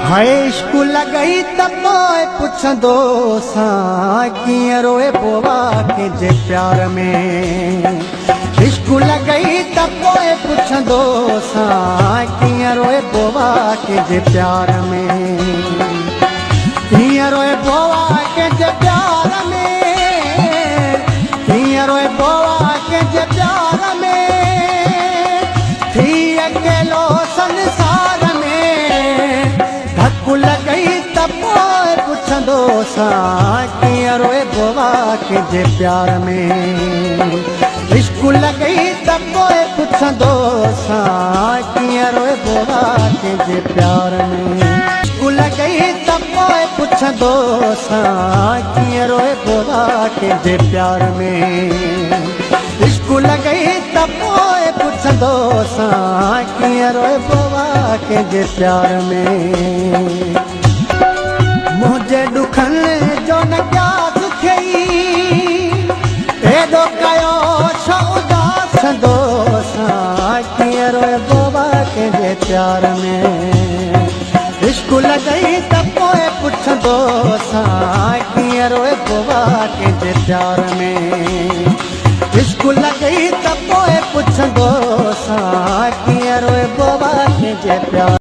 High school गई त पोइ पुछंदो सां कीअं रोए बोवा कंहिंजे प्यार में। स्कूल गई त पोइ पुछंदो सां कीअं रोए बोवा कंहिंजे प्यार में। कीअं रोए बोवा कंहिंजे प्यार में। कीअं रोए बोवा कंहिंजे प्यार में। थी अकेलो संसार में धकु लॻई त पोइ पुछंदो सां कीअं रोए बोवा कंहिंजे प्यार में। स्कूल गई त पोइ पुछंदो सां कीअं रोए बोवा कंहिंजे प्यार में। स्कूल गई त पोइ पुछंदो सां कीअं रोए बोवा कंहिंजे प्यार में। स्कूल गई त पोइ पुछंदो सां कीअं रोए बोवा कंहिंजे प्यार में। मुंहिंजे ॾुखनि जो न प्यास थियई एॾो कयो छो उदास सां कीअं रोए बोवा कंहिंजे प्यार में। स्कूल गई त पोइ पुछंदो सां कीअं रोए बोवा कंहिंजे प्यार में। स्कूल गई त पोइ पुछंदो सां कीअं रोए बोवा कंहिंजे प्यार